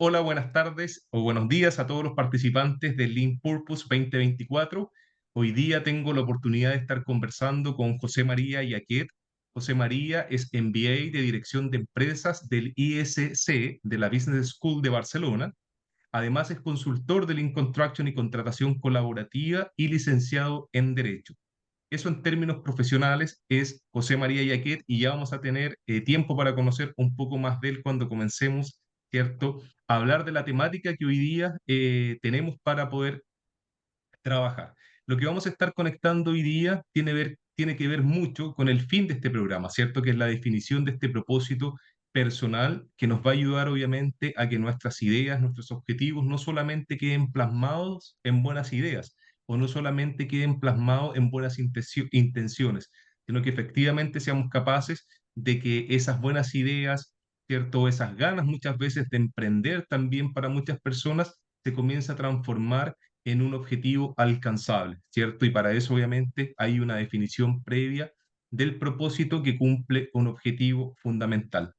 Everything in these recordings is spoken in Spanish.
Hola, buenas tardes o buenos días a todos los participantes del Lean Purpose 2024. Hoy día tengo la oportunidad de estar conversando con José María Yaquet. José María es MBA de Dirección de Empresas del ISC, de la Business School de Barcelona. Además, es consultor de Lean Construction y contratación colaborativa y licenciado en Derecho. Eso en términos profesionales es José María Yaquet y ya vamos a tener tiempo para conocer un poco más de él cuando comencemos, ¿cierto? A hablar de la temática que hoy día tenemos para poder trabajar. Lo que vamos a estar conectando hoy día tiene que ver mucho con el fin de este programa, ¿cierto? Que es la definición de este propósito personal que nos va a ayudar obviamente a que nuestras ideas, nuestros objetivos no solamente queden plasmados en buenas ideas o no solamente queden plasmados en buenas intenciones, sino que efectivamente seamos capaces de que esas buenas ideas, ¿cierto? Esas ganas muchas veces de emprender también para muchas personas se comienza a transformar en un objetivo alcanzable, ¿cierto? Y para eso obviamente hay una definición previa del propósito que cumple un objetivo fundamental.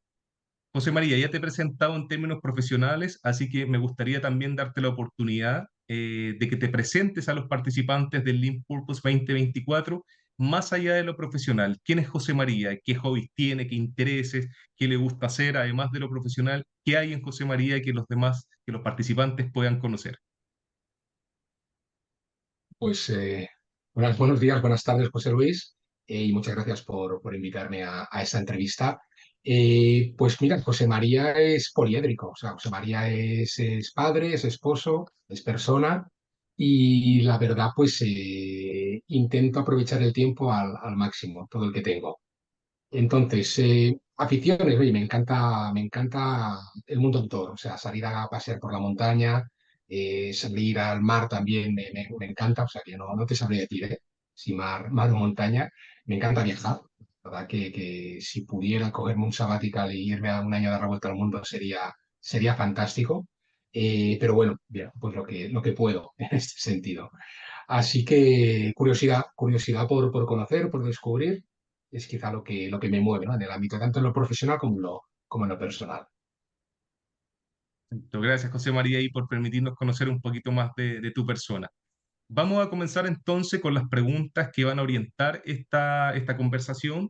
José María, ya te he presentado en términos profesionales, así que me gustaría también darte la oportunidad de que te presentes a los participantes del Lean Purpose 2024, más allá de lo profesional. ¿Quién es José María? ¿Qué hobbies tiene? ¿Qué intereses? ¿Qué le gusta hacer? Además de lo profesional, ¿qué hay en José María que los demás, que los participantes puedan conocer? Pues buenos días, buenas tardes, José Luis, y muchas gracias por invitarme a esta entrevista. Pues mira, José María es poliédrico, o sea, José María es padre, es esposo, es persona, y la verdad, pues intento aprovechar el tiempo al máximo, todo el que tengo. Entonces, aficiones, oye, me encanta el mundo outdoor, o sea, salir a pasear por la montaña, salir al mar también me encanta, o sea, que no te sabría decir, si mar o montaña, me encanta viajar, la verdad que si pudiera cogerme un sabbatical y irme a un año a dar la vuelta al mundo sería fantástico. Pero bueno, bien, pues lo que puedo en este sentido. Así que curiosidad por conocer, por descubrir, es quizá lo que me mueve, ¿no? En el ámbito, tanto en lo profesional como en lo personal. Perfecto. Gracias, José María, y por permitirnos conocer un poquito más de tu persona. Vamos a comenzar entonces con las preguntas que van a orientar esta conversación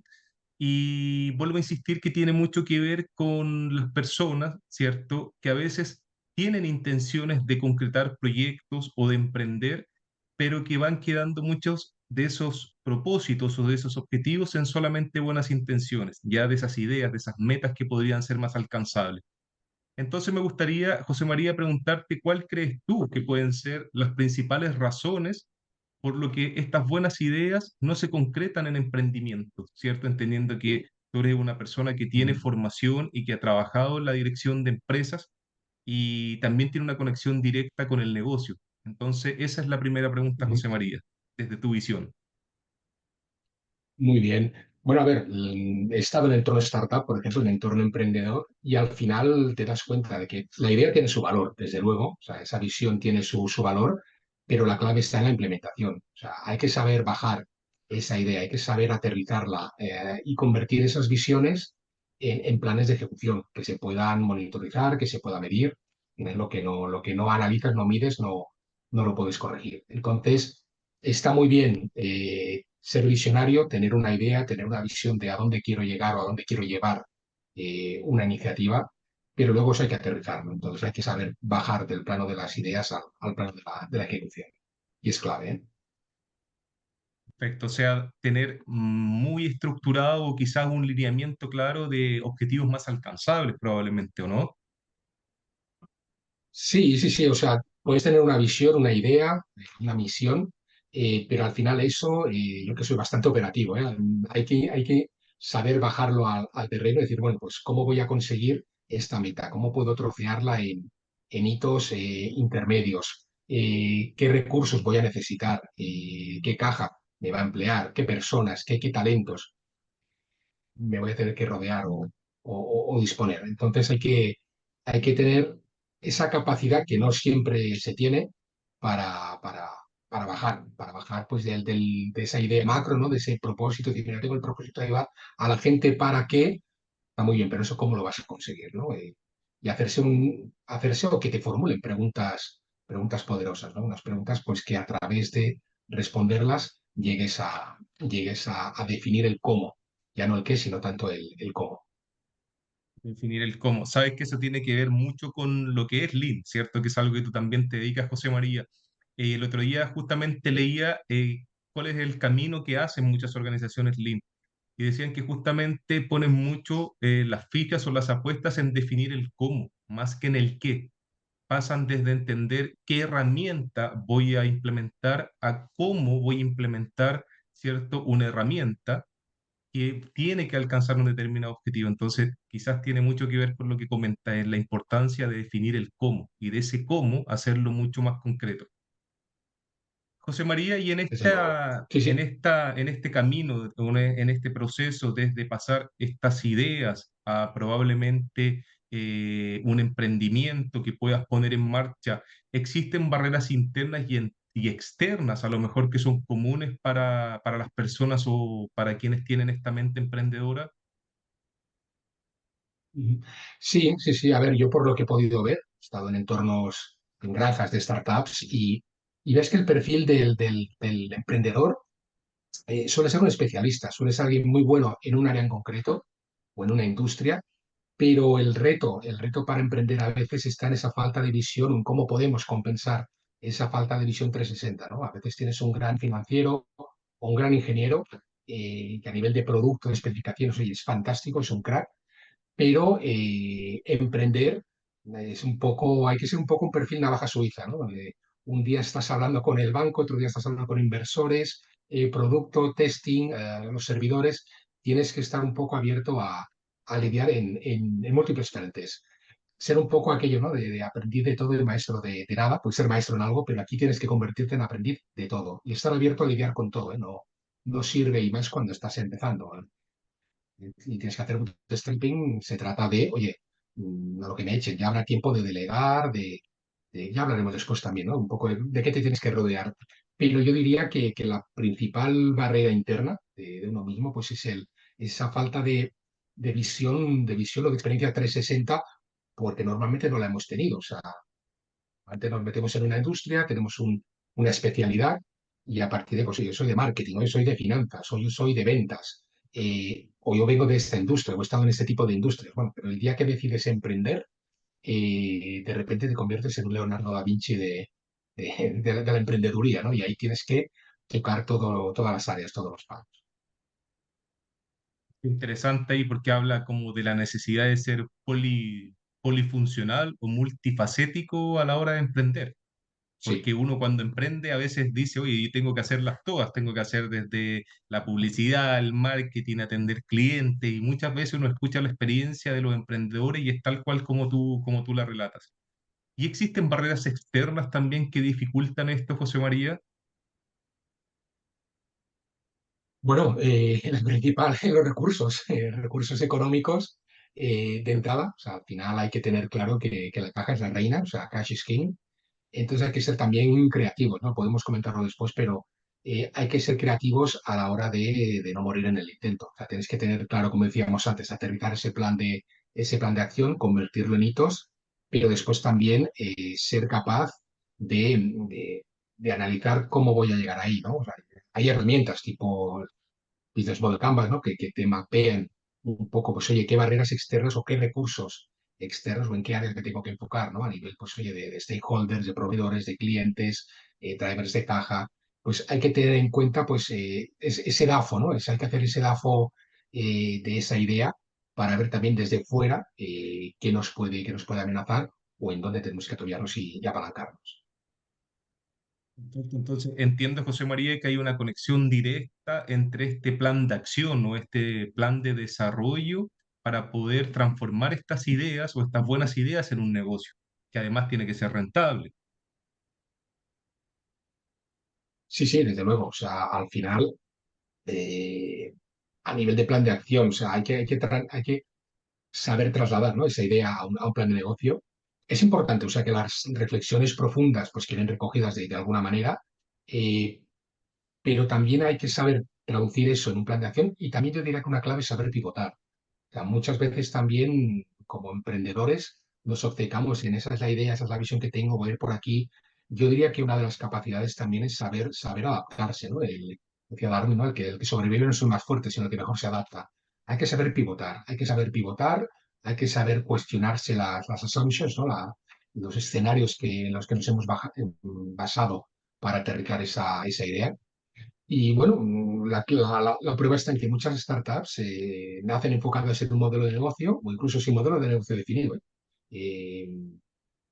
y vuelvo a insistir que tiene mucho que ver con las personas, ¿cierto? Que a veces tienen intenciones de concretar proyectos o de emprender, pero que van quedando muchos de esos propósitos o de esos objetivos en solamente buenas intenciones, ya de esas ideas, de esas metas que podrían ser más alcanzables. Entonces me gustaría, José María, preguntarte cuál crees tú que pueden ser las principales razones por lo que estas buenas ideas no se concretan en emprendimientos, ¿cierto? Entendiendo que tú eres una persona que tiene Mm. formación y que ha trabajado en la dirección de empresas y también tiene una conexión directa con el negocio. Entonces, esa es la primera pregunta, Ujú. José María, desde tu visión. Muy bien. Bueno, a ver, he estado en el entorno startup, por ejemplo, en el entorno emprendedor, y al final te das cuenta de que la idea tiene su valor, desde luego, o sea, esa visión tiene su valor, pero la clave está en la implementación. O sea, hay que saber bajar esa idea, hay que saber aterrizarla y convertir esas visiones en planes de ejecución, que se puedan monitorizar, que se pueda medir. Lo que no analizas, no mides, no lo puedes corregir. Entonces, está muy bien ser visionario, tener una idea, tener una visión de a dónde quiero llegar o a dónde quiero llevar una iniciativa, pero luego eso hay que aterrizarlo. Entonces hay que saber bajar del plano de las ideas al plano de la ejecución. Y es clave, ¿eh? Perfecto, o sea, tener muy estructurado o quizás un lineamiento claro de objetivos más alcanzables probablemente, ¿o no? Sí, sí, sí. O sea, puedes tener una visión, una idea, una misión, pero al final eso, yo que soy bastante operativo, ¿eh? Hay que saber bajarlo al terreno y decir, bueno, pues ¿cómo voy a conseguir esta meta? ¿Cómo puedo trocearla en hitos intermedios? ¿Qué recursos voy a necesitar? ¿Qué caja me va a emplear? ¿Qué personas? ¿Qué talentos me voy a tener que rodear o disponer? Entonces hay que tener esa capacidad que no siempre se tiene para bajar pues de esa idea macro, ¿no? De ese propósito, decir, mira, tengo el propósito de ayudar a la gente para que, está muy bien, pero eso cómo lo vas a conseguir, ¿no? y hacerse o que te formulen preguntas poderosas, ¿no? Unas preguntas pues que a través de responderlas llegues a definir el cómo, ya no el qué, sino tanto el cómo. Definir el cómo. Sabes que eso tiene que ver mucho con lo que es Lean, ¿cierto? Que es algo que tú también te dedicas, José María. El otro día justamente leía cuál es el camino que hacen muchas organizaciones Lean. Y decían que justamente ponen mucho las fichas o las apuestas en definir el cómo, más que en el qué. Pasan desde entender qué herramienta voy a implementar a cómo voy a implementar, ¿cierto? Una herramienta que tiene que alcanzar un determinado objetivo. Entonces, quizás tiene mucho que ver con lo que comenta, en la importancia de definir el cómo y de ese cómo hacerlo mucho más concreto. José María, y Desde luego. Sí, sí. en este camino, en este proceso, desde pasar estas ideas a probablemente un emprendimiento que puedas poner en marcha, ¿existen barreras internas y externas, a lo mejor que son comunes para las personas o para quienes tienen esta mente emprendedora? Ujú. Sí, sí, sí. A ver, yo por lo que he podido ver, he estado en entornos, en granjas de startups y ves que el perfil del emprendedor suele ser un especialista, suele ser alguien muy bueno en un área en concreto o en una industria, pero el reto para emprender a veces está en esa falta de visión, en cómo podemos compensar esa falta de visión 360, ¿no? A veces tienes un gran financiero o un gran ingeniero que a nivel de producto, de especificaciones, oye, es fantástico, es un crack, pero emprender es un poco, hay que ser un poco un perfil navaja suiza, ¿no? Un día estás hablando con el banco, otro día estás hablando con inversores, producto, testing, los servidores, tienes que estar un poco abierto a lidiar en múltiples frentes. Ser un poco aquello, ¿no? De aprendiz de todo y maestro de nada, puedes ser maestro en algo, pero aquí tienes que convertirte en aprendiz de todo y estar abierto a lidiar con todo, ¿eh? No, no sirve y más cuando estás empezando, ¿eh? Y tienes que hacer un bootstrapping, se trata de, oye, a lo que me echen, ya habrá tiempo de delegar, ya hablaremos después también, ¿no? Un poco de qué te tienes que rodear. Pero yo diría que la principal barrera interna de uno mismo, pues es esa falta de visión o de experiencia 360, porque normalmente no la hemos tenido. O sea, antes nos metemos en una industria, tenemos una especialidad y a partir de, pues yo soy de marketing, hoy soy de finanzas, hoy yo soy de ventas, o yo vengo de esta industria, o he estado en este tipo de industrias. Bueno, pero el día que decides emprender, de repente te conviertes en un Leonardo da Vinci de la emprendeduría, ¿no? Y ahí tienes que tocar todas las áreas, todos los palos. Interesante ahí porque habla como de la necesidad de ser polifuncional o multifacético a la hora de emprender. Sí. Porque uno cuando emprende a veces dice, oye, yo tengo que hacerlas todas, tengo que hacer desde la publicidad, el marketing, atender clientes, y muchas veces uno escucha la experiencia de los emprendedores y es tal cual como tú la relatas. ¿Y existen barreras externas también que dificultan esto, José María? Bueno, el principal, los recursos económicos de entrada. O sea, al final hay que tener claro que la caja es la reina, o sea, cash is king. Entonces hay que ser también creativos, ¿no? Podemos comentarlo después, pero hay que ser creativos a la hora de no morir en el intento. O sea, tienes que tener claro, como decíamos antes, aterrizar ese plan de acción, convertirlo en hitos, pero después también ser capaz de, de- de analizar cómo voy a llegar ahí, ¿no? O sea, hay herramientas tipo Business Model Canvas, ¿no? Que te mapean un poco, pues, oye, qué barreras externas o qué recursos externos o en qué áreas me tengo que enfocar, ¿no? A nivel, pues, oye, de stakeholders, de proveedores, de clientes, drivers de caja, pues hay que tener en cuenta, pues, ese DAFO, ¿no? Hay que hacer ese DAFO de esa idea para ver también desde fuera qué nos puede amenazar o en dónde tenemos que apoyarnos y apalancarnos. Perfecto. Entonces, entiendo, José María, que hay una conexión directa entre este plan de acción o este plan de desarrollo para poder transformar estas ideas o estas buenas ideas en un negocio, que además tiene que ser rentable. Sí, sí, desde luego. O sea, al final, eh, a nivel de plan de acción, o sea, hay que saber trasladar, ¿no? Esa idea a un plan de negocio. Es importante, o sea, que las reflexiones profundas pues queden recogidas de alguna manera, eh, pero también hay que saber traducir eso en un plan de acción y también yo diría que una clave es saber pivotar. O sea, muchas veces también como emprendedores nos obcecamos en esa es la idea, esa es la visión que tengo, voy a ir por aquí. Yo diría que una de las capacidades también es saber adaptarse, ¿no? Decía Darwin, ¿no? El que sobrevive no es el más fuerte, sino el que mejor se adapta. Hay que saber pivotar, hay que saber cuestionarse las assumptions, ¿no? Los escenarios en los que nos hemos basado para aterrizar esa idea. Y bueno, la prueba está en que muchas startups nacen enfocadas en un modelo de negocio o incluso sin modelo de negocio definido. Eh,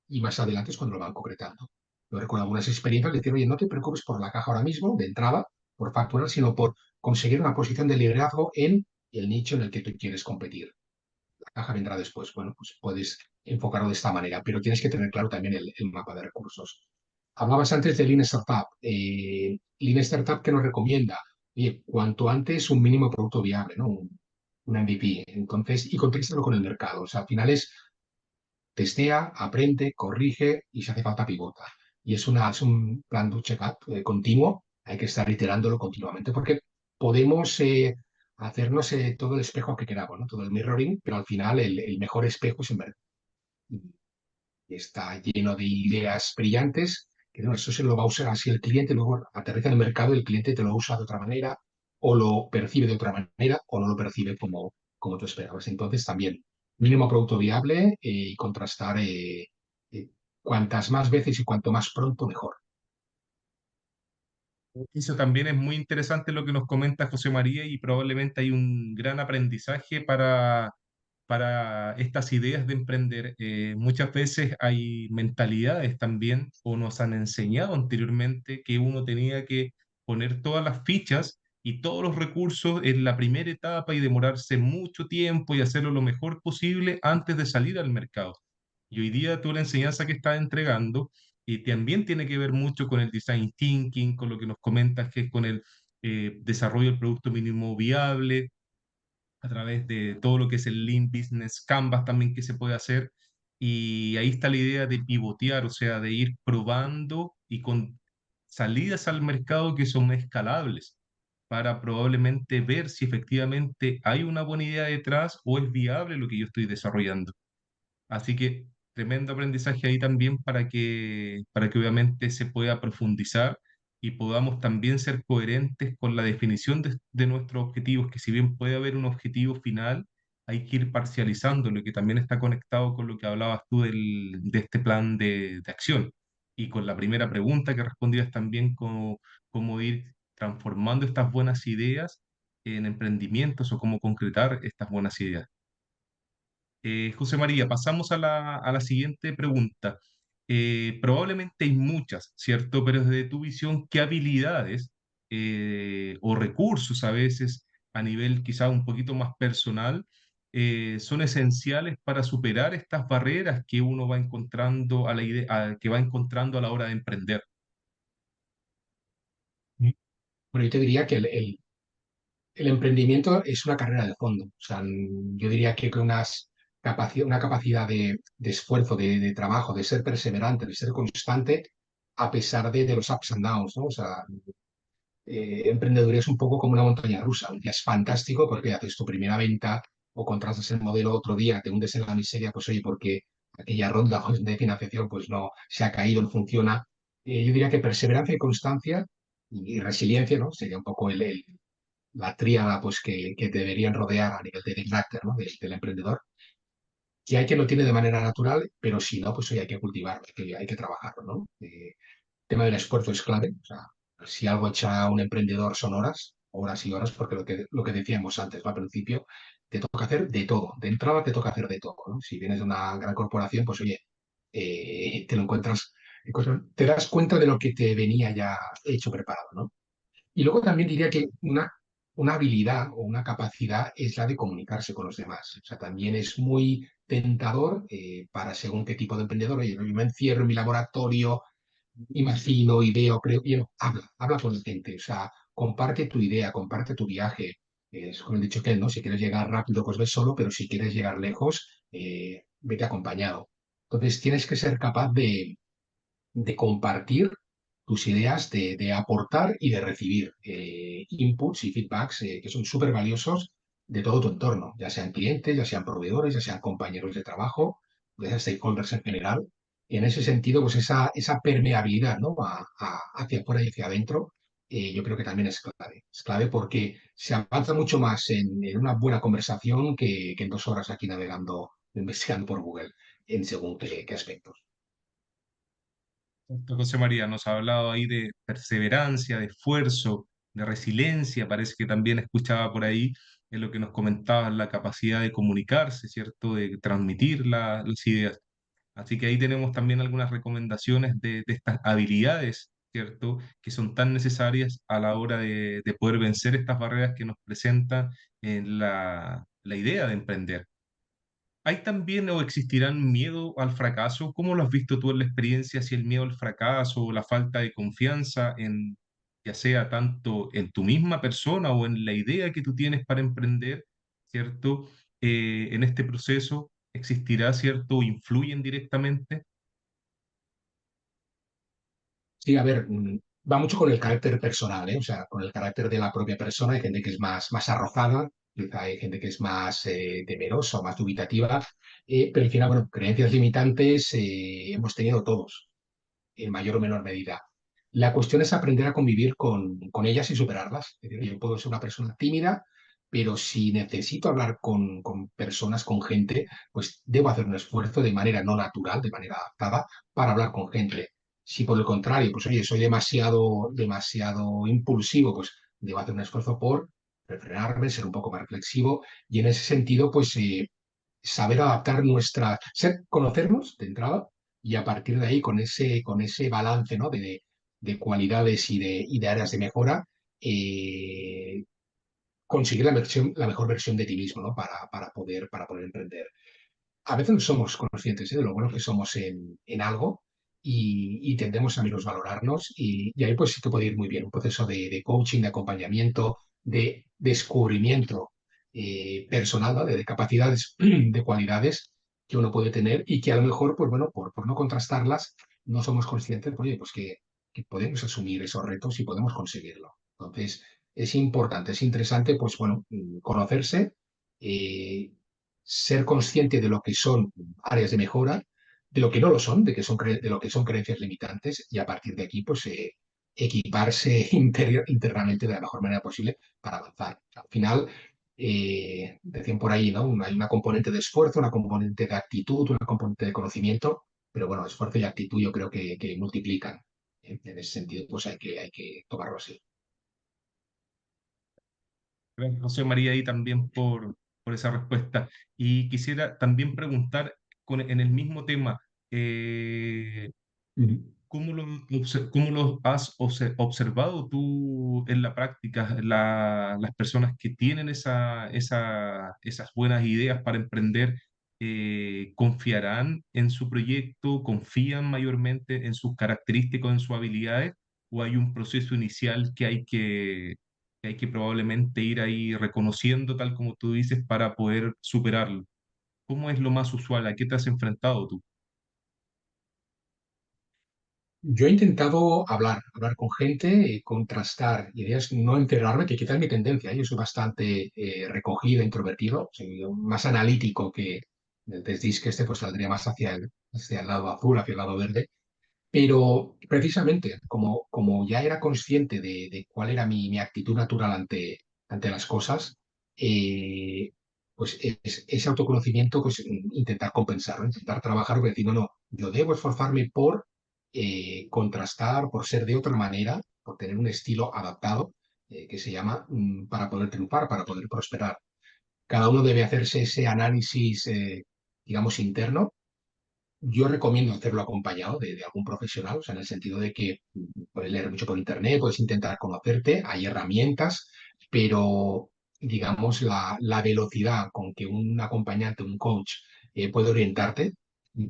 y más adelante es cuando lo van concretando. Yo recuerdo algunas experiencias de decir, oye, no te preocupes por la caja ahora mismo, de entrada, por facturar, sino por conseguir una posición de liderazgo en el nicho en el que tú quieres competir. La caja vendrá después. Bueno, pues puedes enfocarlo de esta manera, pero tienes que tener claro también el mapa de recursos. Hablabas antes de Lean Startup. Lean Startup, ¿qué nos recomienda? Oye, cuanto antes un mínimo producto viable, ¿no? Un MVP. Entonces, y contéstalo con el mercado. O sea, al final es testea, aprende, corrige y si hace falta pivota. Y es un plan de check-up continuo. Hay que estar iterándolo continuamente porque podemos hacernos todo el espejo que queramos, ¿no? Todo el mirroring, pero al final el mejor espejo es el mercado. Está lleno de ideas brillantes, que no, eso se lo va a usar así el cliente, luego aterriza en el mercado y el cliente te lo usa de otra manera, o lo percibe de otra manera, o no lo percibe como tú esperabas. Entonces también, mínimo producto viable y contrastar eh, cuantas más veces y cuanto más pronto, mejor. Eso también es muy interesante lo que nos comenta José María y probablemente hay un gran aprendizaje para estas ideas de emprender. Muchas veces hay mentalidades también, o nos han enseñado anteriormente que uno tenía que poner todas las fichas y todos los recursos en la primera etapa y demorarse mucho tiempo y hacerlo lo mejor posible antes de salir al mercado. Y hoy día tú la enseñanza que estás entregando y también tiene que ver mucho con el design thinking, con lo que nos comentas que es con el desarrollo del producto mínimo viable, a través de todo lo que es el Lean Business Canvas también que se puede hacer. Y ahí está la idea de pivotear, o sea, de ir probando y con salidas al mercado que son escalables para probablemente ver si efectivamente hay una buena idea detrás o es viable lo que yo estoy desarrollando. Así que tremendo aprendizaje ahí también para que obviamente se pueda profundizar y podamos también ser coherentes con la definición de nuestros objetivos, que si bien puede haber un objetivo final, hay que ir parcializándolo, que también está conectado con lo que hablabas tú de este plan de acción. Y con la primera pregunta que respondías también, cómo ir transformando estas buenas ideas en emprendimientos o cómo concretar estas buenas ideas. José María, pasamos a la siguiente pregunta. Probablemente hay muchas, ¿cierto? Pero desde tu visión, ¿qué habilidades o recursos a veces a nivel quizá un poquito más personal son esenciales para superar estas barreras que uno va encontrando que va encontrando a la hora de emprender? Bueno, yo te diría que el emprendimiento es una carrera de fondo. O sea, yo diría que con una capacidad de esfuerzo, de trabajo, de ser perseverante, de ser constante, a pesar de los ups and downs, ¿no? O sea, emprendeduría es un poco como una montaña rusa. Un día es fantástico porque haces tu primera venta o contratas el modelo otro día, te hundes en la miseria, pues oye, porque aquella ronda pues, de financiación pues no se ha caído, no funciona. Yo diría que perseverancia y constancia y resiliencia, ¿no? Sería un poco la tríada pues, que deberían rodear a nivel de carácter, ¿no? Del emprendedor, que hay que lo tiene de manera natural, pero si no, pues hoy hay que cultivarlo, hay que trabajarlo, ¿no? El tema del esfuerzo es clave. O sea, si algo echa un emprendedor son horas, horas y horas, porque lo que decíamos antes, ¿no? Al principio, te toca hacer de todo. De entrada te toca hacer de todo, ¿no? Si vienes de una gran corporación, pues oye, te lo encuentras, te das cuenta de lo que te venía ya hecho, preparado, ¿no? Y luego también diría que una habilidad o una capacidad es la de comunicarse con los demás. O sea, también es muy tentador para según qué tipo de emprendedor. Oye, yo me encierro en mi laboratorio, imagino, ideo, creo. Oye, no, habla con la gente. O sea, comparte tu idea, comparte tu viaje. Es como he dicho que, ¿no? Si quieres llegar rápido, pues ves solo, pero si quieres llegar lejos, vete acompañado. Entonces, tienes que ser capaz de compartir tus ideas, de aportar y de recibir inputs y feedbacks que son súper valiosos de todo tu entorno, ya sean clientes, ya sean proveedores, ya sean compañeros de trabajo. de stakeholders en general. Y en ese sentido, pues esa permeabilidad, ¿no? Hacia afuera y hacia adentro, yo creo que también es clave. Es clave porque se avanza mucho más en una buena conversación que en 2 horas aquí navegando, investigando por Google en según qué aspectos. José María nos ha hablado ahí de perseverancia, de esfuerzo, de resiliencia, parece que también escuchaba por ahí en lo que nos comentaba la capacidad de comunicarse, ¿cierto? De transmitir las ideas. Así que ahí tenemos también algunas recomendaciones de estas habilidades, ¿cierto? Que son tan necesarias a la hora de poder vencer estas barreras que nos presenta la idea de emprender. ¿Hay también o existirán miedo al fracaso? ¿Cómo lo has visto tú en la experiencia, si el miedo al fracaso o la falta de confianza en, ya sea tanto en tu misma persona o en la idea que tú tienes para emprender, ¿cierto? En este proceso existirá, ¿cierto? ¿O influyen directamente? Sí, a ver, va mucho con el carácter personal, ¿eh? O sea, con el carácter de la propia persona. Hay gente que es más arrojada, quizá hay gente que es más temerosa o más dubitativa, pero al final, bueno, creencias limitantes hemos tenido todos, en mayor o menor medida. La cuestión es aprender a convivir con ellas y superarlas. Es decir, yo puedo ser una persona tímida, pero si necesito hablar con personas, con gente, pues debo hacer un esfuerzo de manera no natural, de manera adaptada, para hablar con gente. Si por el contrario, pues oye, soy demasiado impulsivo, pues debo hacer un esfuerzo por refrenarme, ser un poco más reflexivo y en ese sentido, pues saber adaptar conocernos de entrada y a partir de ahí con ese balance, ¿no? de cualidades y de áreas de mejora, eh, conseguir la mejor versión de ti mismo, ¿no? Para poder emprender. A veces no somos conscientes, de lo bueno que somos en algo y tendemos a menos valorarnos y ahí pues sí que puede ir muy bien un proceso de coaching, de acompañamiento, de descubrimiento personal, ¿no? de capacidades, de cualidades que uno puede tener y que a lo mejor, pues bueno, por no contrastarlas, no somos conscientes, oye, pues que podemos asumir esos retos y podemos conseguirlo. Entonces, es importante, es interesante, pues bueno, conocerse, eh, ser consciente de lo que son áreas de mejora, de lo que no lo son, de lo que son creencias limitantes y a partir de aquí, pues equiparse internamente de la mejor manera posible para avanzar. Al final, decían por ahí, ¿no? Hay una componente de esfuerzo, una componente de actitud, una componente de conocimiento, pero bueno, esfuerzo y actitud yo creo que multiplican. En ese sentido, pues hay que tomarlo así. Gracias, José María, ahí también por esa respuesta. Y quisiera también preguntar en el mismo tema, eh, Ujú. ¿cómo lo has observado tú en la práctica? Las personas que tienen esas buenas ideas para emprender, ¿confiarán en su proyecto? ¿Confían mayormente en sus características, en sus habilidades? ¿O hay un proceso inicial que hay que probablemente ir ahí reconociendo, tal como tú dices, para poder superarlo? ¿Cómo es lo más usual? ¿A qué te has enfrentado tú? Yo he intentado hablar con gente, contrastar ideas, no encerrarme, que quizás es mi tendencia. Yo soy bastante recogido, introvertido, soy más analítico que el test DISC pues saldría más hacia el lado azul, hacia el lado verde. Pero precisamente, como ya era consciente de cuál era mi actitud natural ante las cosas, eh, pues ese autoconocimiento, pues intentar compensarlo, intentar trabajar, porque decir, no, no, yo debo esforzarme por contrastar, por ser de otra manera, por tener un estilo adaptado, que se llama para poder triunfar, para poder prosperar. Cada uno debe hacerse ese análisis, digamos, interno. Yo recomiendo hacerlo acompañado de algún profesional, o sea, en el sentido de que puedes leer mucho por internet, puedes intentar conocerte, hay herramientas, pero digamos la velocidad con que un acompañante, un coach, puede orientarte,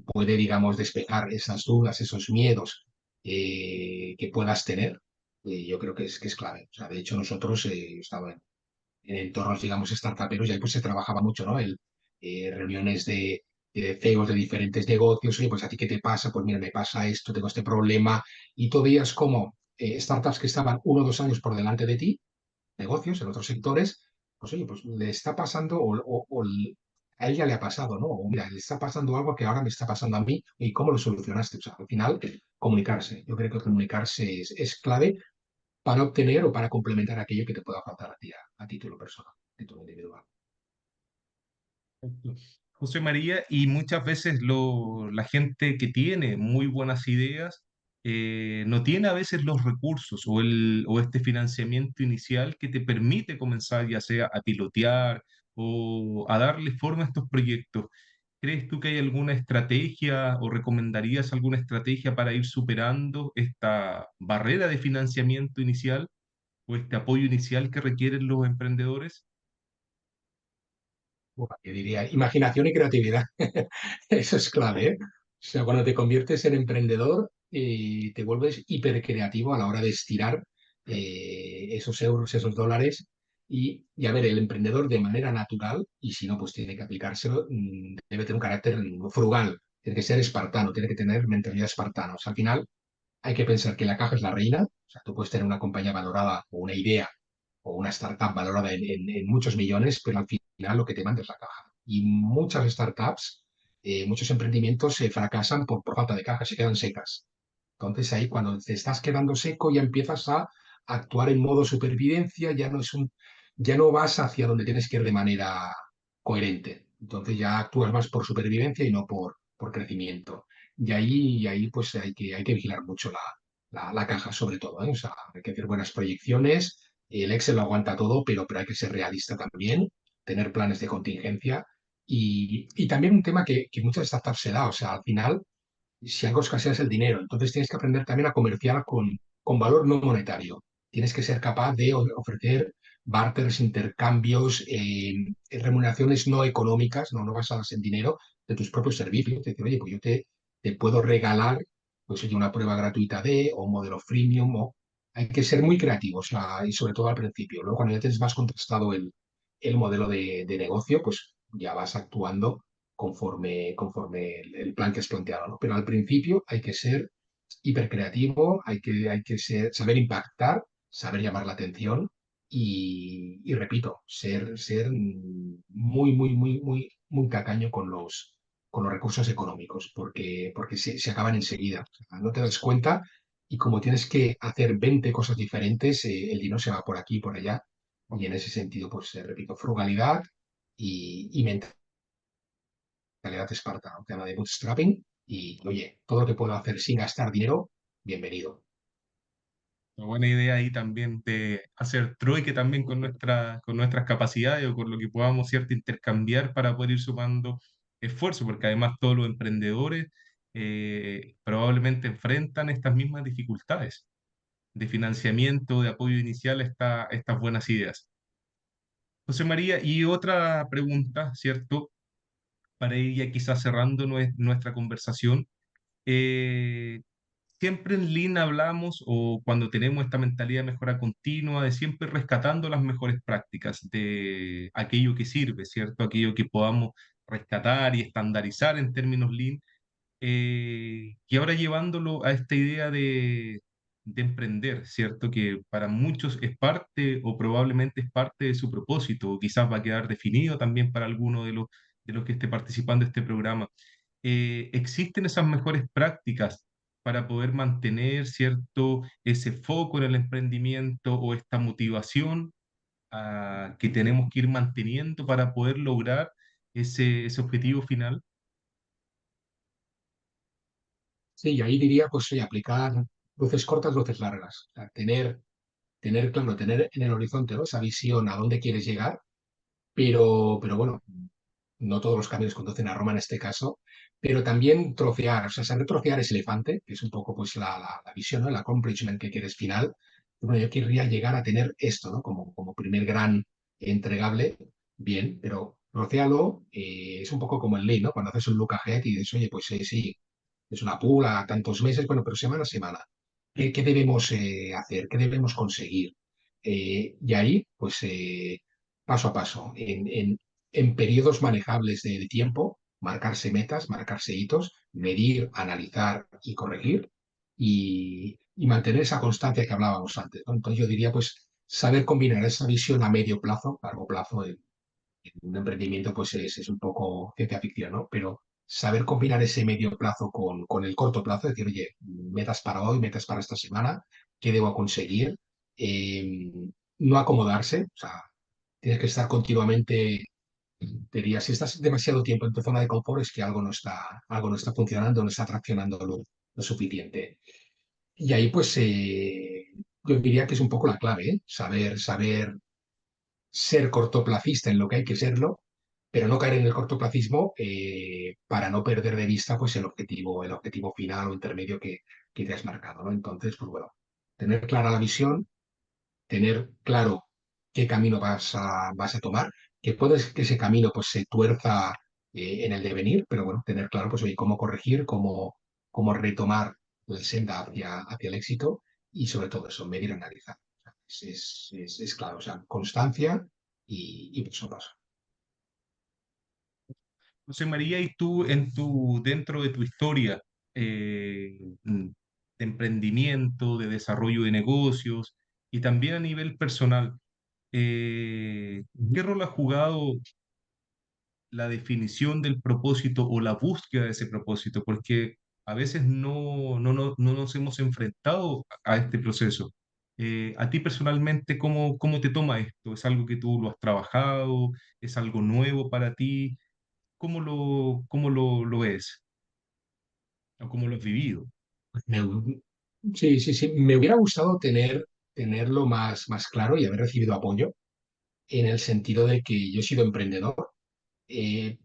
puede, digamos, despejar esas dudas, esos miedos que puedas tener, yo creo que es clave. O sea, de hecho, nosotros estaba en entornos, digamos, startuperos, y ahí pues se trabajaba mucho, ¿no? Reuniones de CEOs de diferentes negocios, oye, pues a ti qué te pasa, pues mira, me pasa esto, tengo este problema, y tú veías como startups que estaban 1 o 2 años por delante de ti, negocios en otros sectores, pues oye, pues le está pasando a él ya le ha pasado, ¿no? O mira, le está pasando algo que ahora me está pasando a mí y cómo lo solucionaste. O sea, al final, comunicarse. Yo creo que comunicarse es clave para obtener o para complementar aquello que te pueda faltar a ti a título personal, a título individual. Perfecto. José María, y muchas veces la gente que tiene muy buenas ideas no tiene a veces los recursos o este financiamiento inicial que te permite comenzar ya sea a pilotear o a darle forma a estos proyectos. ¿Crees tú que hay alguna estrategia o recomendarías alguna estrategia para ir superando esta barrera de financiamiento inicial o este apoyo inicial que requieren los emprendedores? Buah, yo diría imaginación y creatividad. Eso es clave, ¿eh? O sea, cuando te conviertes en emprendedor, te vuelves hipercreativo a la hora de estirar esos euros, esos dólares. Y a ver, el emprendedor de manera natural, y si no, pues tiene que aplicárselo, debe tener un carácter frugal, tiene que ser espartano, tiene que tener mentalidad espartana. O sea, al final hay que pensar que la caja es la reina. O sea, tú puedes tener una compañía valorada o una idea o una startup valorada en muchos millones, pero al final lo que te manda es la caja. Y muchas startups, muchos emprendimientos se fracasan por falta de caja, se quedan secas. Entonces ahí cuando te estás quedando seco ya empiezas a actuar en modo supervivencia, ya no vas hacia donde tienes que ir de manera coherente. Entonces ya actúas más por supervivencia y no por crecimiento. Y ahí pues hay que vigilar mucho la caja sobre todo, ¿eh? O sea, hay que hacer buenas proyecciones. El Excel lo aguanta todo, pero hay que ser realista también, tener planes de contingencia. Y también un tema que muchas startups se da, o sea, al final si algo escasea es el dinero. Entonces tienes que aprender también a comerciar con valor no monetario. Tienes que ser capaz de ofrecer barters, intercambios, remuneraciones no económicas, no basadas en dinero, de tus propios servicios. Decir, oye, pues yo te puedo regalar pues, oye, una prueba gratuita o un modelo freemium. Hay que ser muy creativos y sobre todo al principio. Luego, cuando ya tienes más contrastado el modelo de negocio, pues ya vas actuando conforme el plan que has planteado, ¿no? Pero al principio hay que ser hipercreativo, hay que saber impactar, saber llamar la atención y repito, ser muy, muy, muy, muy, muy tacaño con los recursos económicos, porque se acaban enseguida. O sea, no te das cuenta y como tienes que hacer 20 cosas diferentes, el dinero se va por aquí y por allá. Y en ese sentido, pues repito, frugalidad y mentalidad espartana, un tema de bootstrapping y, oye, todo lo que puedo hacer sin gastar dinero, bienvenido. Una buena idea ahí también de hacer trueque también con nuestras capacidades o con lo que podamos, ¿cierto?, intercambiar para poder ir sumando esfuerzo, porque además todos los emprendedores probablemente enfrentan estas mismas dificultades de financiamiento, de apoyo inicial a estas buenas ideas. José María, y otra pregunta, ¿cierto?, para ir ya quizás cerrando nuestra conversación. Eh, Siempre en Lean hablamos, o cuando tenemos esta mentalidad de mejora continua, de siempre rescatando las mejores prácticas, de aquello que sirve, ¿cierto? Aquello que podamos rescatar y estandarizar en términos Lean, y ahora llevándolo a esta idea de emprender, ¿cierto? Que para muchos es parte o probablemente es parte de su propósito, o quizás va a quedar definido también para alguno de los que esté participando de este programa. ¿Existen esas mejores prácticas para poder mantener, ¿cierto?, ese foco en el emprendimiento o esta motivación que tenemos que ir manteniendo para poder lograr ese objetivo final? Sí, y ahí diría, pues, oye, aplicar luces cortas, luces largas. O sea, claro, tener en el horizonte, ¿no? Esa visión a dónde quieres llegar, pero bueno, no todos los caminos conducen a Roma en este caso, pero también trocear, o sea, saber trocear ese elefante, que es un poco pues la visión, ¿no? El accomplishment que quieres final. Bueno, yo querría llegar a tener esto, ¿no? Como primer gran entregable, bien, pero trocéalo, es un poco como el Lean, ¿no? Cuando haces un look ahead y dices, oye, pues sí, es una pool a tantos meses, bueno, pero semana a semana. ¿Qué debemos hacer? ¿Qué debemos conseguir? Y ahí, pues paso a paso, en periodos manejables de tiempo, marcarse metas, marcarse hitos, medir, analizar y corregir y mantener esa constancia que hablábamos antes, ¿no? Entonces yo diría, pues, saber combinar esa visión a medio plazo, largo plazo, Un emprendimiento pues es un poco ciencia ficción, ¿no? Pero saber combinar ese medio plazo con el corto plazo, decir, oye, metas para hoy, metas para esta semana, ¿qué debo conseguir? Eh, no acomodarse, o sea, tienes que estar continuamente, diría, si estás demasiado tiempo en tu zona de confort es que algo no está funcionando, no está traccionando lo suficiente. Y ahí pues yo diría que es un poco la clave, ¿eh? Saber ser cortoplacista en lo que hay que serlo, pero no caer en el cortoplacismo para no perder de vista pues el objetivo final o intermedio que te has marcado, ¿no? Entonces, pues bueno, tener clara la visión, tener claro qué camino vas a tomar, que puedes que ese camino pues se tuerza en el devenir, pero bueno, tener claro pues oye, cómo corregir, cómo retomar la senda hacia el éxito y sobre todo eso, medir y analizar. O sea, es claro, o sea, constancia y paso a paso. José María, y tú dentro de tu historia de emprendimiento, de desarrollo de negocios y también a nivel personal, Ujú. ¿qué rol ha jugado la definición del propósito o la búsqueda de ese propósito? Porque a veces no nos hemos enfrentado a este proceso. A ti personalmente, ¿cómo te toma esto? ¿Es algo que tú lo has trabajado? ¿Es algo nuevo para ti? ¿Cómo lo ves? ¿O cómo lo has vivido? Me- sí, sí, sí. Me hubiera gustado tenerlo más claro y haber recibido apoyo en el sentido de que yo he sido emprendedor,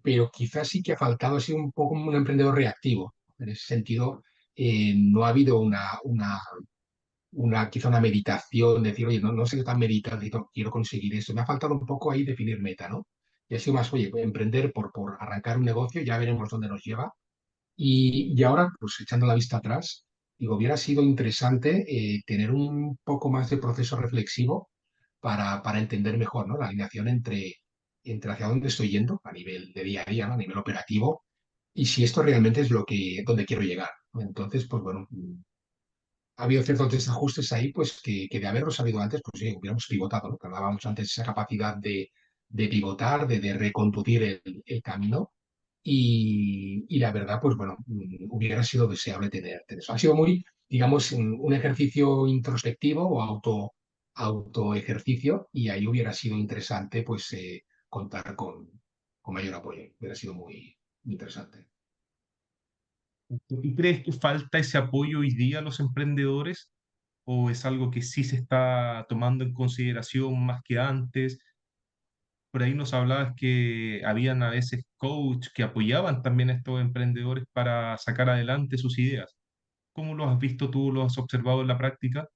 pero quizás sí que ha faltado, ha sido un poco un emprendedor reactivo. En ese sentido, no ha habido quizá una meditación, decir, oye, no sé qué tan meditado, quiero conseguir esto. Me ha faltado un poco ahí definir meta, ¿no? Y ha sido más, oye, emprender por arrancar un negocio, ya veremos dónde nos lleva. Y ahora, pues echando la vista atrás, digo, hubiera sido interesante tener un poco más de proceso reflexivo para entender mejor, ¿no? La alineación entre hacia dónde estoy yendo a nivel de día a día, ¿no? A nivel operativo, y si esto realmente es donde quiero llegar, ¿no? Entonces, pues bueno, ha habido ciertos desajustes ahí, pues que de haberlo sabido antes, pues sí, hubiéramos pivotado, ¿no? Que hablábamos antes de esa capacidad de pivotar, de reconducir el camino. Y la verdad, pues bueno, hubiera sido deseable tener eso. Ha sido muy, digamos, un ejercicio introspectivo o auto ejercicio, y ahí hubiera sido interesante, pues, contar con mayor apoyo. Hubiera sido muy interesante. ¿Y crees que falta ese apoyo hoy día a los emprendedores? ¿O es algo que sí se está tomando en consideración más que antes? Por ahí nos hablabas que habían a veces coach que apoyaban también a estos emprendedores para sacar adelante sus ideas. ¿Cómo lo has visto tú, lo has observado en la práctica?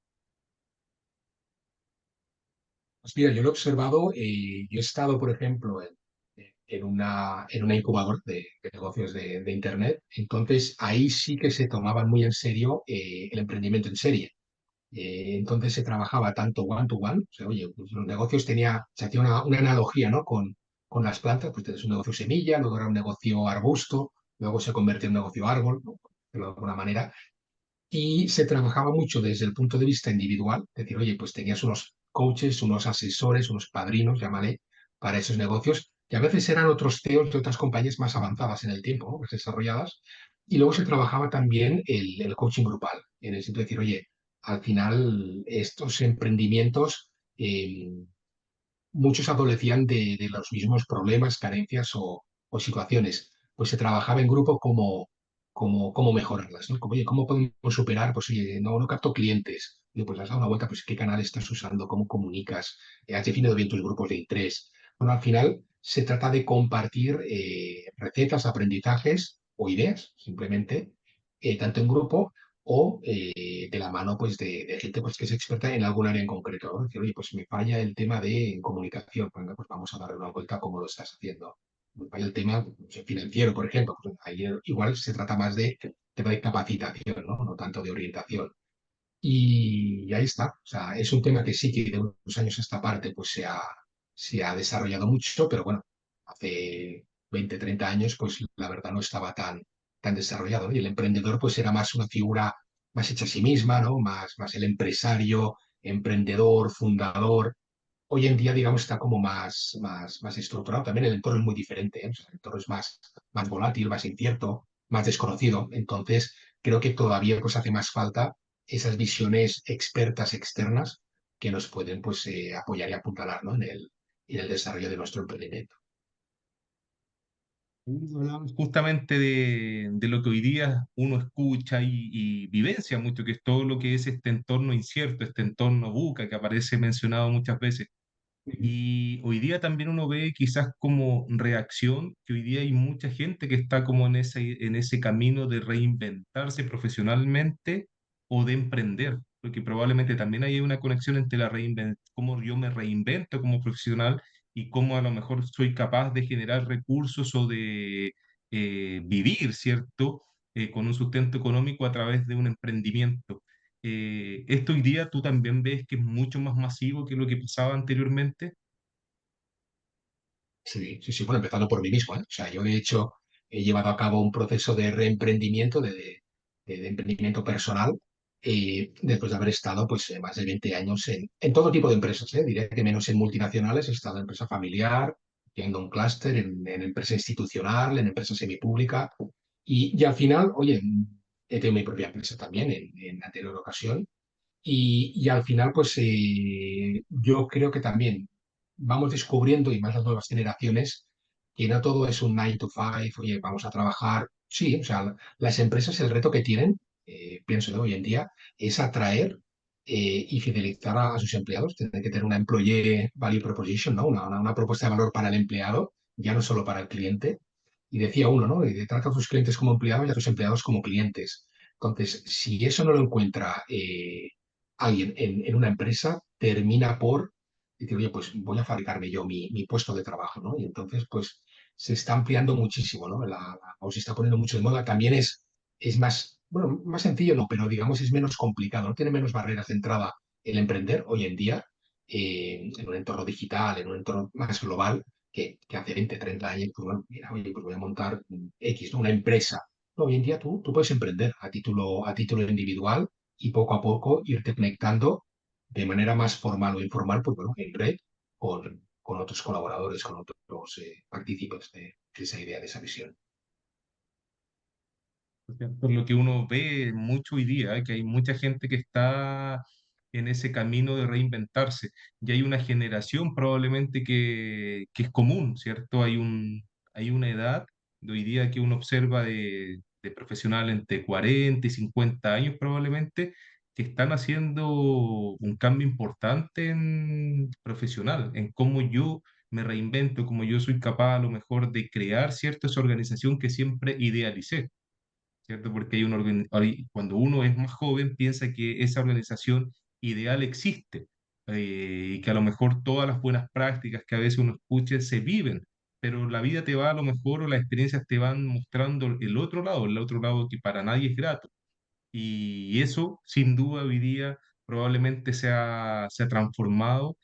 Pues mira, yo lo he observado, yo he estado, por ejemplo, en una incubadora de negocios de Internet, entonces ahí sí que se tomaban muy en serio el emprendimiento en serie. Entonces se trabajaba tanto one to one, o sea, oye, pues los negocios se hacía una analogía, ¿no? Con las plantas, pues tienes un negocio semilla, luego era un negocio arbusto, luego se convierte en un negocio árbol, ¿no? Por decirlo de alguna manera, y se trabajaba mucho desde el punto de vista individual, es decir, oye, pues tenías unos coaches, unos asesores, unos padrinos, llámale, para esos negocios, que a veces eran otros CEOs de otras compañías más avanzadas en el tiempo, ¿no? Más desarrolladas, y luego se trabajaba también el coaching grupal, en el sentido de decir, oye, al final estos emprendimientos, muchos adolecían de los mismos problemas, carencias o situaciones, pues se trabajaba en grupo cómo mejorarlas, ¿no? Como, oye, ¿cómo podemos superar? Pues oye, no capto clientes. Oye, pues has dado una vuelta, pues qué canal estás usando, cómo comunicas, has definido bien tus grupos de interés. Bueno, al final se trata de compartir recetas, aprendizajes o ideas, simplemente, tanto en grupo o de la mano pues, de gente pues, que es experta en algún área en concreto, ¿no? Decir, oye, pues me falla el tema de comunicación, venga, pues vamos a darle una vuelta a cómo lo estás haciendo. Me falla el tema pues, financiero, por ejemplo, pues ahí igual se trata más de tema de capacitación, ¿no? No tanto de orientación. Y ahí está. O sea, es un tema que sí que de unos años a esta parte pues se ha desarrollado mucho, pero bueno, hace 20 30 años pues la verdad no estaba tan desarrollado, ¿no? Y el emprendedor pues era más una figura más hecha a sí misma, ¿no? Más el empresario, emprendedor, fundador. hoy en día, digamos, está como más estructurado. También el entorno es muy diferente, ¿eh? O sea, el entorno es más volátil, más incierto, más desconocido. Entonces, creo que todavía pues, hace más falta esas visiones expertas externas que nos pueden pues, apoyar y apuntalar, ¿no? En el desarrollo de nuestro emprendimiento. Hablamos justamente de lo que hoy día uno escucha y vivencia mucho, que es todo lo que es este entorno incierto, este entorno VUCA que aparece mencionado muchas veces. Ujú. Y hoy día también uno ve quizás como reacción que hoy día hay mucha gente que está como en ese camino de reinventarse profesionalmente o de emprender, porque probablemente también hay una conexión entre cómo yo me reinvento como profesional y cómo a lo mejor soy capaz de generar recursos o de vivir, ¿cierto? Con un sustento económico a través de un emprendimiento. Esto hoy día tú también ves que es mucho más masivo que lo que pasaba anteriormente. Sí, sí, sí, bueno, empezando por mí mismo, ¿eh? O sea, yo de hecho he llevado a cabo un proceso de reemprendimiento, de emprendimiento personal, después de haber estado pues más de 20 años en todo tipo de empresas, ¿eh? Diría que menos en multinacionales, he estado en empresa familiar, teniendo un clúster, en empresa institucional, en empresa semipública, y al final, oye, he tenido mi propia empresa también en anterior ocasión, y al final, pues yo creo que también vamos descubriendo, y más las nuevas generaciones, que no todo es un 9 to 5, oye, vamos a trabajar. Sí, o sea, las empresas el reto que tienen, pienso de hoy en día, es atraer y fidelizar a sus empleados. Tienen que tener una employee value proposition, ¿no? Una propuesta de valor para el empleado, ya no solo para el cliente. Y decía uno, ¿no? Trata a tus clientes como empleados y a tus empleados como clientes. Entonces, si eso no lo encuentra alguien en una empresa, termina por decir, oye, pues voy a fabricarme yo mi puesto de trabajo, ¿no? Y entonces, pues se está ampliando muchísimo, ¿no? O se está poniendo mucho de moda. También es más, bueno, más sencillo, no, pero digamos es menos complicado, ¿no? Tiene menos barreras de entrada el emprender hoy en día en un entorno digital, en un entorno más global que hace 20, 30 años, pues bueno, mira, oye, pues voy a montar X, ¿no? Una empresa. No, hoy en día tú puedes emprender a título individual y poco a poco irte conectando de manera más formal o informal, pues bueno, en red con otros colaboradores, con otros partícipes de esa idea, de esa visión. Por lo que uno ve mucho hoy día, que hay mucha gente que está en ese camino de reinventarse. Y hay una generación probablemente que es común, ¿cierto? Hay una edad de hoy día que uno observa de profesional entre 40 y 50 años probablemente, que están haciendo un cambio importante en profesional, en cómo yo me reinvento, cómo yo soy capaz a lo mejor de crear, ¿cierto? Esa organización que siempre idealicé. ¿Cierto? Porque cuando uno es más joven piensa que esa organización ideal existe y que a lo mejor todas las buenas prácticas que a veces uno escucha se viven, pero la vida te va a lo mejor o las experiencias te van mostrando el otro lado que para nadie es grato. Y eso, sin duda, hoy día probablemente se ha transformado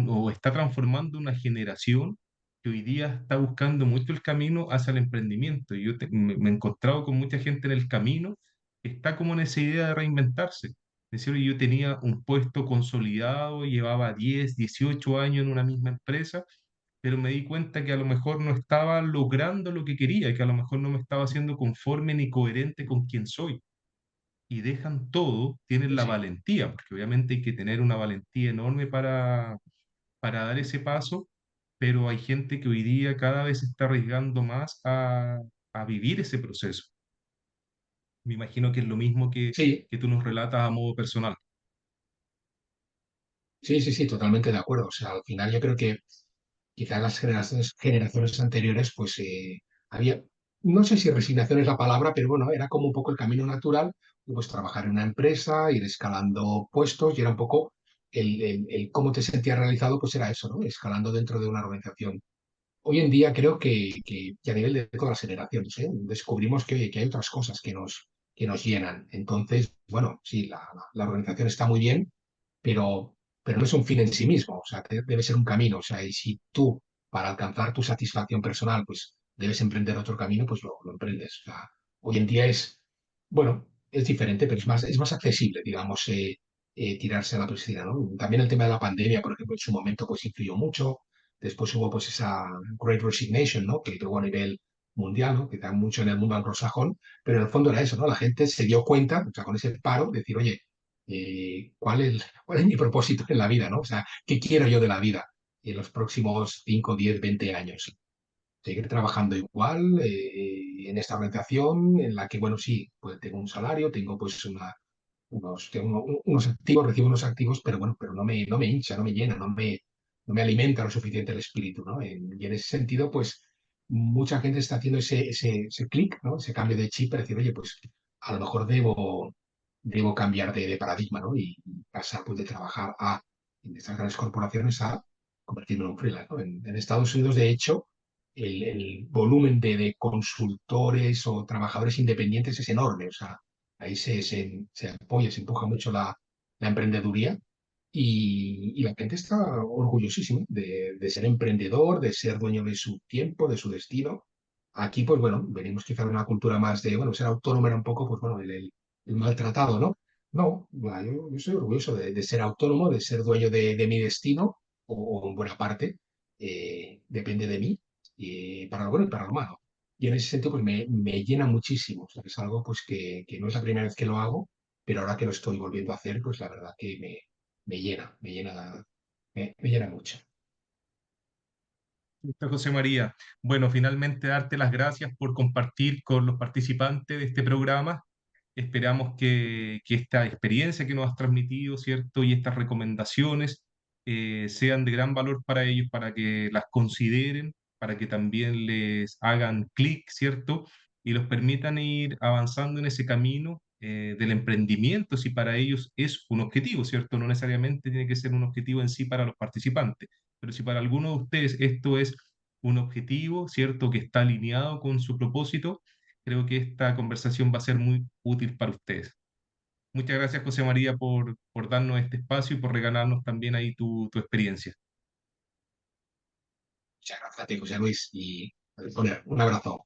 o está transformando una generación que hoy día está buscando mucho el camino hacia el emprendimiento. Me he encontrado con mucha gente en el camino que está como en esa idea de reinventarse. Es decir, yo tenía un puesto consolidado, llevaba 10 18 años en una misma empresa, pero me di cuenta que a lo mejor no estaba logrando lo que quería, que a lo mejor no me estaba haciendo conforme ni coherente con quien soy. Y dejan todo, tienen Sí, la sí. valentía, porque obviamente hay que tener una valentía enorme para dar ese paso, pero hay gente que hoy día cada vez se está arriesgando más a vivir ese proceso. Me imagino que es lo mismo Sí, que tú nos relatas a modo personal. sí, sí, sí, totalmente de acuerdo. O sea, al final yo creo que quizás las generaciones anteriores, pues había, no sé si resignación es la palabra, pero bueno, era como un poco el camino natural, pues trabajar en una empresa, ir escalando puestos y era un poco el cómo te sentías realizado, pues era eso, ¿no? Escalando dentro de una organización. Hoy en día creo que a nivel de todas las generaciones, ¿eh? Descubrimos que hay otras cosas que nos llenan. Entonces, bueno, sí, la organización está muy bien, pero no es un fin en sí mismo, o sea, debe ser un camino, o sea, y si tú, para alcanzar tu satisfacción personal, pues debes emprender otro camino, pues lo emprendes. O sea, hoy en día bueno, es diferente, pero es más accesible, digamos. tirarse a la piscina, ¿no? También el tema de la pandemia, por ejemplo, en su momento pues influyó mucho. Después hubo pues esa Great Resignation, ¿no? Que tuvo a nivel mundial, ¿no? Que da mucho en el mundo anglosajón, pero en el fondo era eso, ¿no? La gente se dio cuenta, o sea, con ese paro, decir, oye, ¿cuál es mi propósito en la vida, ¿no? O sea, ¿qué quiero yo de la vida en los próximos 5, 10, 20 años? Seguir trabajando igual en esta organización en la que, bueno, sí, pues tengo un salario, tengo pues tengo unos activos, recibo unos activos, pero bueno, pero no me hincha, no me llena, no me alimenta lo suficiente el espíritu, ¿no? Y en ese sentido, pues mucha gente está haciendo ese clic, ¿no? Ese cambio de chip para decir, oye, pues a lo mejor debo cambiar de paradigma, ¿no? Y pasar pues de trabajar en estas grandes corporaciones a convertirme en un freelance, ¿no? En Estados Unidos, de hecho, el volumen de consultores o trabajadores independientes es enorme, o sea, ahí se apoya, se empuja mucho la emprendeduría y la gente está orgullosísima de ser emprendedor, de ser dueño de su tiempo, de su destino. Aquí, pues bueno, venimos quizá de una cultura más de, bueno, ser autónomo era un poco, pues bueno, el maltratado, ¿no? No, bueno, yo soy orgulloso de ser autónomo, de ser dueño de mi destino, o en buena parte, depende de mí, para lo bueno y para lo malo. Y en ese sentido, pues me llena muchísimo. O sea, es algo pues que no es la primera vez que lo hago, pero ahora que lo estoy volviendo a hacer, pues la verdad que me llena mucho. Listo, José María. Bueno, finalmente darte las gracias por compartir con los participantes de este programa. Esperamos que esta experiencia que nos has transmitido, ¿cierto? Y estas recomendaciones sean de gran valor para ellos, para que las consideren, para que también les hagan clic, ¿cierto? Y los permitan ir avanzando en ese camino del emprendimiento, si para ellos es un objetivo, ¿cierto? No necesariamente tiene que ser un objetivo en sí para los participantes, pero si para alguno de ustedes esto es un objetivo, ¿cierto? Que está alineado con su propósito, creo que esta conversación va a ser muy útil para ustedes. Muchas gracias, José María, por darnos este espacio y por regalarnos también ahí tu experiencia. Muchas gracias a ti, José Luis, y un abrazo.